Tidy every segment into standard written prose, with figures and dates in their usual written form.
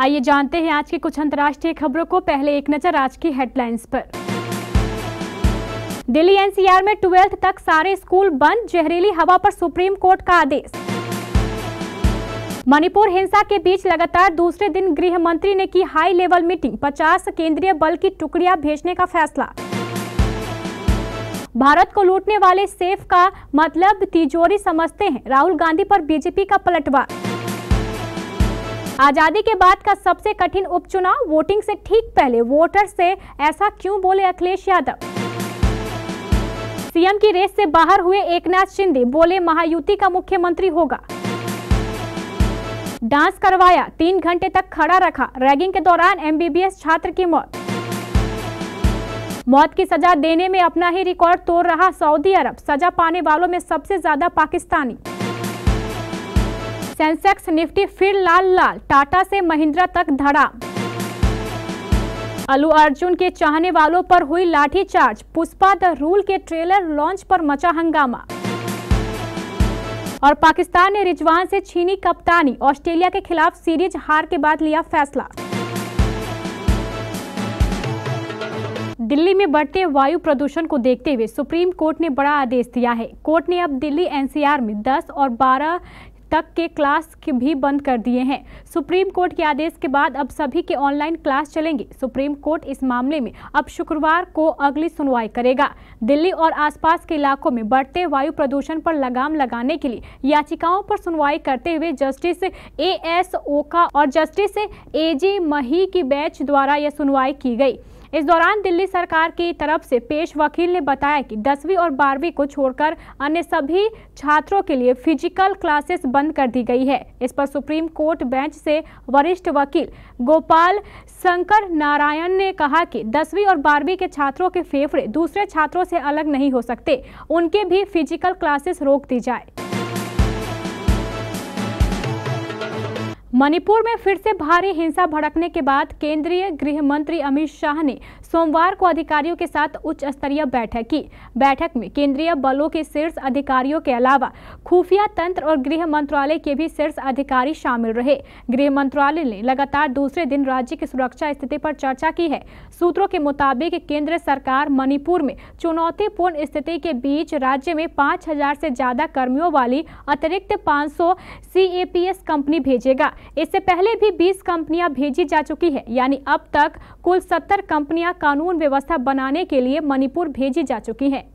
आइए जानते हैं आज की कुछ अंतर्राष्ट्रीय खबरों को। पहले एक नजर आज की हेडलाइंस पर। दिल्ली एनसीआर में 12th तक सारे स्कूल बंद, जहरीली हवा पर सुप्रीम कोर्ट का आदेश। मणिपुर हिंसा के बीच लगातार दूसरे दिन गृह मंत्री ने की हाई लेवल मीटिंग, 50 केंद्रीय बल की टुकड़ियां भेजने का फैसला। भारत को लूटने वाले सेफ का मतलब तिजोरी समझते हैं, राहुल गांधी पर बीजेपी का पलटवार। आजादी के बाद का सबसे कठिन उपचुनाव, वोटिंग से ठीक पहले वोटर से ऐसा क्यों बोले अखिलेश यादव। सीएम की रेस से बाहर हुए एकनाथ शिंदे, बोले महायुति का मुख्यमंत्री होगा। डांस करवाया, 3 घंटे तक खड़ा रखा, रैगिंग के दौरान एमबीबीएस छात्र की मौत। मौत की सजा देने में अपना ही रिकॉर्ड तोड़ रहा सऊदी अरब, सजा पाने वालों में सबसे ज्यादा पाकिस्तानी। सेंसेक्स निफ्टी फिर लाल लाल, टाटा से महिंद्रा तक धड़ाम। अल्लू अर्जुन के चाहने वालों पर हुई लाठीचार्ज, पुष्पा द रूल के ट्रेलर लॉन्च पर मचा हंगामा। और पाकिस्तान ने रिजवान से छीनी कप्तानी, ऑस्ट्रेलिया के खिलाफ सीरीज हार के बाद लिया फैसला। दिल्ली में बढ़ते वायु प्रदूषण को देखते हुए सुप्रीम कोर्ट ने बड़ा आदेश दिया है। कोर्ट ने अब दिल्ली एनसीआर में 10 और 12 तक के क्लास भी बंद कर दिए हैं। सुप्रीम कोर्ट के आदेश के बाद अब सभी के ऑनलाइन क्लास चलेंगे। सुप्रीम कोर्ट इस मामले में अब शुक्रवार को अगली सुनवाई करेगा। दिल्ली और आसपास के इलाकों में बढ़ते वायु प्रदूषण पर लगाम लगाने के लिए याचिकाओं पर सुनवाई करते हुए जस्टिस एएस ओका और जस्टिस एजे मही की बेंच द्वारा यह सुनवाई की गई। इस दौरान दिल्ली सरकार की तरफ से पेश वकील ने बताया कि 10वीं और 12वीं को छोड़कर अन्य सभी छात्रों के लिए फिजिकल क्लासेस बंद कर दी गई है। इस पर सुप्रीम कोर्ट बेंच से वरिष्ठ वकील गोपाल शंकर नारायण ने कहा कि 10वीं और 12वीं के छात्रों के फेफड़े दूसरे छात्रों से अलग नहीं हो सकते, उनके भी फिजिकल क्लासेस रोक दी जाए। मणिपुर में फिर से भारी हिंसा भड़कने के बाद केंद्रीय गृह मंत्री अमित शाह ने सोमवार को अधिकारियों के साथ उच्च स्तरीय बैठक की। बैठक में केंद्रीय बलों के शीर्ष अधिकारियों के अलावा खुफिया तंत्र और गृह मंत्रालय के भी शीर्ष अधिकारी शामिल रहे। गृह मंत्रालय ने लगातार दूसरे दिन राज्य की सुरक्षा स्थिति पर चर्चा की है। सूत्रों के मुताबिक केंद्र सरकार मणिपुर में चुनौतीपूर्ण स्थिति के बीच राज्य में 5000 से ज्यादा कर्मियों वाली अतिरिक्त 500 CAPS कंपनी भेजेगा। इससे पहले भी 20 कंपनियां भेजी जा चुकी है, यानी अब तक कुल 70 कंपनियां कानून व्यवस्था बनाने के लिए मणिपुर भेजी जा चुकी हैं।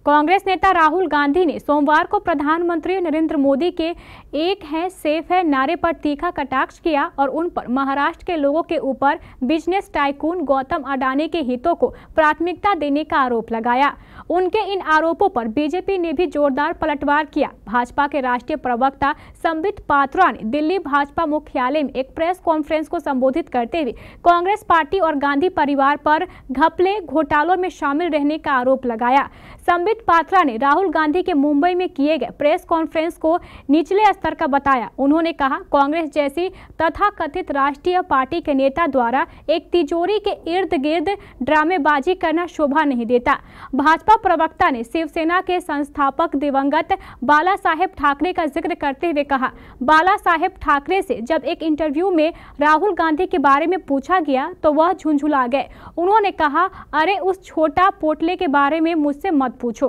कांग्रेस नेता राहुल गांधी ने सोमवार को प्रधानमंत्री नरेंद्र मोदी के एक है सेफ है नारे पर तीखा कटाक्ष किया और उन पर महाराष्ट्र के लोगों के ऊपर बिजनेस टाइकून गौतम अडानी के हितों को प्राथमिकता देने का आरोप लगाया। उनके इन आरोपों पर बीजेपी ने भी जोरदार पलटवार किया। भाजपा के राष्ट्रीय प्रवक्ता संबित पात्रा ने दिल्ली भाजपा मुख्यालय में एक प्रेस कॉन्फ्रेंस को संबोधित करते हुए कांग्रेस पार्टी और गांधी परिवार पर घपले घोटालों में शामिल रहने का आरोप लगाया। संबित पात्रा ने राहुल गांधी के मुंबई में किए गए प्रेस कॉन्फ्रेंस को निचले स्तर का बताया। उन्होंने कहा, कांग्रेस जैसी तथाकथित राष्ट्रीय पार्टी के नेता द्वारा एक तिजोरी के इर्द गिर्द ड्रामेबाजी करना शोभा नहीं देता। भाजपा प्रवक्ता ने शिवसेना के संस्थापक दिवंगत बाला साहेब ठाकरे का जिक्र करते हुए कहा, बाला साहेब ठाकरे से जब एक इंटरव्यू में राहुल गांधी के बारे में पूछा गया तो वह झुंझुला गए। उन्होंने कहा, अरे उस छोटा पोटले के बारे में मुझसे मत पूछो।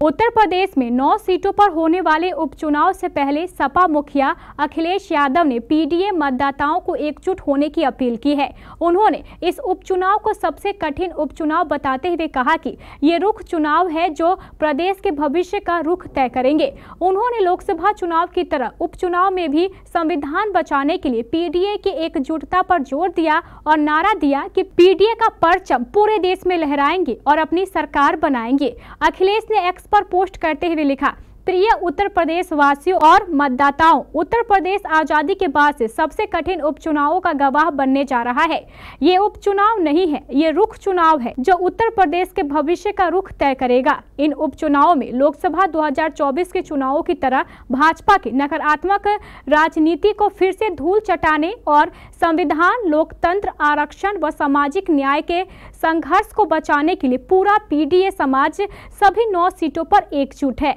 उत्तर प्रदेश में 9 सीटों पर होने वाले उपचुनाव से पहले सपा मुखिया अखिलेश यादव ने पीडीए मतदाताओं को एकजुट होने की अपील की है। उन्होंने इस उपचुनाव को सबसे कठिन उपचुनाव बताते हुए कहा कि ये रुख चुनाव है जो प्रदेश के भविष्य का रुख तय करेंगे। उन्होंने लोकसभा चुनाव की तरह उपचुनाव में भी संविधान बचाने के लिए पीडीए की एकजुटता पर जोर दिया और नारा दिया कि पीडीए का परचम पूरे देश में लहराएंगे और अपनी सरकार बनाएंगे। अखिलेश ने एक्स पर पोस्ट करते हुए लिखा, प्रिय उत्तर प्रदेश वासियों और मतदाताओं, उत्तर प्रदेश आजादी के बाद से सबसे कठिन उपचुनावों का गवाह बनने जा रहा है। ये उपचुनाव नहीं है, ये रुख चुनाव है जो उत्तर प्रदेश के भविष्य का रुख तय करेगा। इन उपचुनावों में लोकसभा 2024 के चुनावों की तरह भाजपा की नकारात्मक राजनीति को फिर से धूल चटाने और संविधान, लोकतंत्र, आरक्षण व सामाजिक न्याय के संघर्ष को बचाने के लिए पूरा पीडीए समाज सभी 9 सीटों पर एकजुट है।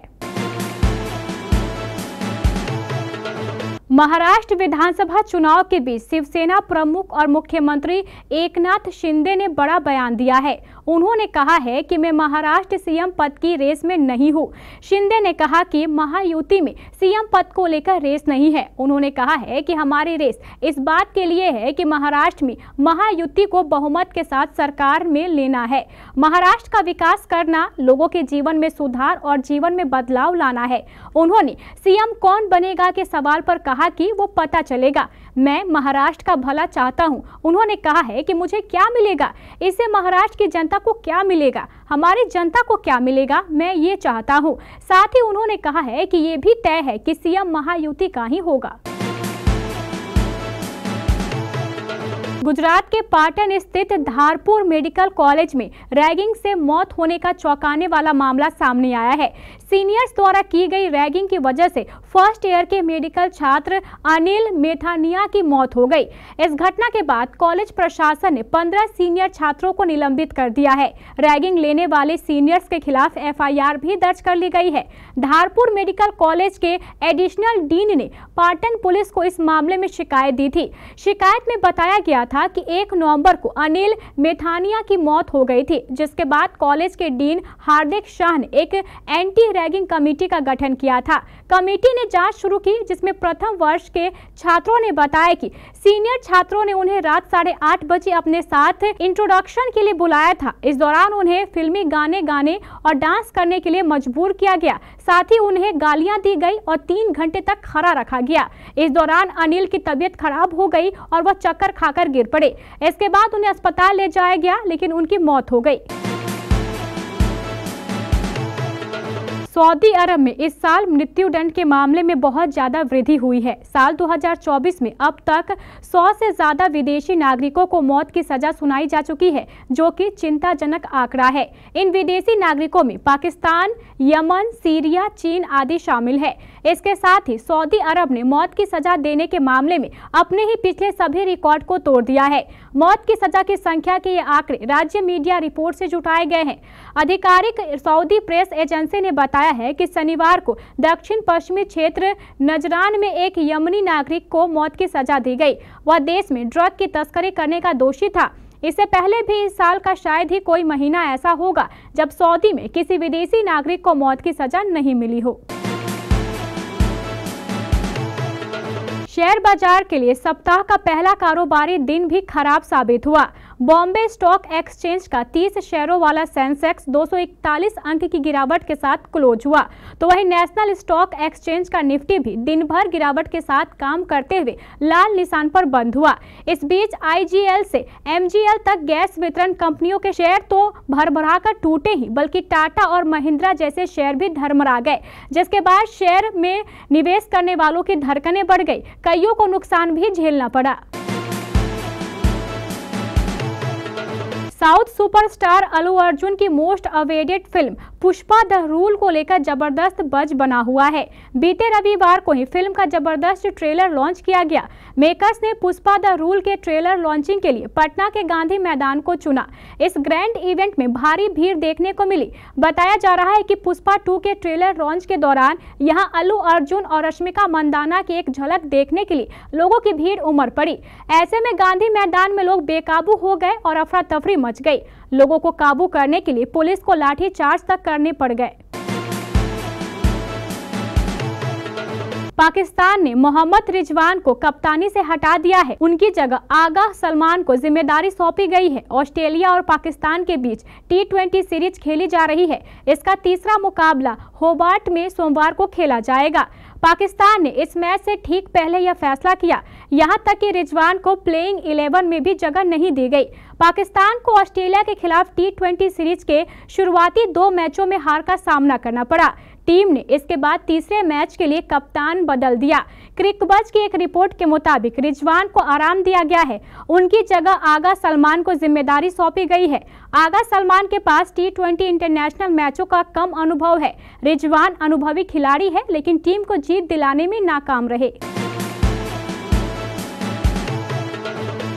महाराष्ट्र विधानसभा चुनाव के बीच शिवसेना प्रमुख और मुख्यमंत्री एकनाथ शिंदे ने बड़ा बयान दिया है। उन्होंने कहा है कि मैं महाराष्ट्र सीएम पद की रेस में नहीं हूं। शिंदे ने कहा कि महायुति में सीएम पद को लेकर रेस नहीं है। उन्होंने कहा है कि हमारी रेस इस बात के लिए है कि महाराष्ट्र में महायुति को बहुमत के साथ सरकार में लेना है। महाराष्ट्र का विकास करना, लोगों के जीवन में सुधार और जीवन में बदलाव लाना है। उन्होंने सीएम कौन बनेगा के सवाल पर कहा कि वो पता चलेगा। मैं महाराष्ट्र का भला चाहता हूं। उन्होंने कहा है कि मुझे क्या मिलेगा, इससे महाराष्ट्र की जनता को क्या मिलेगा, हमारी जनता को क्या मिलेगा, मैं ये चाहता हूं। साथ ही उन्होंने कहा है कि ये भी तय है कि सीएम महायुति का ही होगा। गुजरात के पाटन स्थित धारपुर मेडिकल कॉलेज में रैगिंग से मौत होने का चौंकाने वाला मामला सामने आया है। सीनियर्स द्वारा की गई रैगिंग की वजह से फर्स्ट ईयर के मेडिकल छात्र अनिल मेथानिया की मौत हो गई। इस घटना के बाद कॉलेज प्रशासन ने 15 सीनियर छात्रों को निलंबित कर दिया है। रैगिंग लेने वाले सीनियर्स के खिलाफ एफआईआर भी दर्ज कर ली गई है। धारपुर मेडिकल कॉलेज के एडिशनल डीन ने पाटन पुलिस को इस मामले में शिकायत दी थी। शिकायत में बताया गया था कि 1 नवंबर को अनिल मेथानिया की मौत हो गई थी, जिसके बाद कॉलेज के डीन हार्दिक शाह ने एक एंटी रैगिंग कमेटी का गठन किया था। कमेटी ने जांच शुरू की, जिसमें प्रथम वर्ष के छात्रों ने बताया कि सीनियर छात्रों ने उन्हें रात 8:30 बजे अपने साथ इंट्रोडक्शन के लिए बुलाया था। इस दौरान उन्हें फिल्मी गाने गाने और डांस करने के लिए मजबूर किया गया। साथ ही उन्हें गालियां दी गई और 3 घंटे तक खड़ा रखा गया। इस दौरान अनिल की तबीयत खराब हो गई और वह चक्कर खाकर गिर पड़े। इसके बाद उन्हें अस्पताल ले जाया गया, लेकिन उनकी मौत हो गई। सऊदी अरब में इस साल मृत्युदंड के मामले में बहुत ज्यादा वृद्धि हुई है। साल 2024 में अब तक 100 से ज्यादा विदेशी नागरिकों को मौत की सजा सुनाई जा चुकी है, जो कि चिंताजनक आंकड़ा है। इन विदेशी नागरिकों में पाकिस्तान, यमन, सीरिया, चीन आदि शामिल है। इसके साथ ही सऊदी अरब ने मौत की सजा देने के मामले में अपने ही पिछले सभी रिकॉर्ड को तोड़ दिया है। मौत की सजा की संख्या के ये आंकड़े राज्य मीडिया रिपोर्ट से जुटाए गए हैं। आधिकारिक सऊदी प्रेस एजेंसी ने बताया है कि शनिवार को दक्षिण पश्चिमी क्षेत्र नजरान में एक यमनी नागरिक को मौत की सजा दी गई। वह देश में ड्रग की तस्करी करने का दोषी था। इससे पहले भी इस साल का शायद ही कोई महीना ऐसा होगा जब सऊदी में किसी विदेशी नागरिक को मौत की सजा नहीं मिली हो। शेयर बाजार के लिए सप्ताह का पहला कारोबारी दिन भी खराब साबित हुआ। बॉम्बे स्टॉक एक्सचेंज का 30 शेयरों वाला सेंसेक्स 241 अंक की गिरावट के साथ क्लोज हुआ, तो वहीं नेशनल स्टॉक एक्सचेंज का निफ्टी भी दिन भर गिरावट के साथ काम करते हुए लाल निशान पर बंद हुआ। इस बीच आईजीएल से एमजीएल तक गैस वितरण कंपनियों के शेयर तो भरभराकर टूटे ही, बल्कि टाटा और महिंद्रा जैसे शेयर भी धरमरा गए, जिसके बाद शेयर में निवेश करने वालों की धड़कनें बढ़ गई। कईयों को नुकसान भी झेलना पड़ा। साउथ सुपरस्टार अल्लू अर्जुन की most awaited film Pushpa the rule को लेकर जबरदस्त बज बना हुआ है। बीते रविवार को ही फिल्म का जबरदस्त ट्रेलर लॉन्च किया गया। मेकर्स ने पुष्पा द रूल के ट्रेलर लॉन्चिंग के लिए पटना के गांधी मैदान को चुना। इस ग्रैंड इवेंट में भारी भीड़ देखने को मिली। बताया जा रहा है कि पुष्पा 2 के ट्रेलर लॉन्च के दौरान यहां अल्लू अर्जुन और रश्मिका मंदाना की एक झलक देखने के लिए लोगों की भीड़ उमड़ पड़ी। ऐसे में गांधी मैदान में लोग बेकाबू हो गए और अफरा तफरी मच गई। लोगों को काबू करने के लिए पुलिस को लाठीचार्ज तक करने पड़ गए। पाकिस्तान ने मोहम्मद रिजवान को कप्तानी से हटा दिया है। उनकी जगह आगा सलमान को जिम्मेदारी सौंपी गई है। ऑस्ट्रेलिया और पाकिस्तान के बीच T20 सीरीज खेली जा रही है। इसका तीसरा मुकाबला होबार्ट में सोमवार को खेला जाएगा। पाकिस्तान ने इस मैच से ठीक पहले यह फैसला किया, यहां तक कि रिजवान को प्लेइंग 11 में भी जगह नहीं दी गई। पाकिस्तान को ऑस्ट्रेलिया के खिलाफ T20 सीरीज के शुरुआती 2 मैचों में हार का सामना करना पड़ा। टीम ने इसके बाद तीसरे मैच के लिए कप्तान बदल दिया। क्रिकबज़ की एक रिपोर्ट के मुताबिक रिजवान को आराम दिया गया है। उनकी जगह आगा सलमान को जिम्मेदारी सौंपी गई है। आगा सलमान के पास T20 इंटरनेशनल मैचों का कम अनुभव है। रिजवान अनुभवी खिलाड़ी है, लेकिन टीम को जीत दिलाने में नाकाम रहे।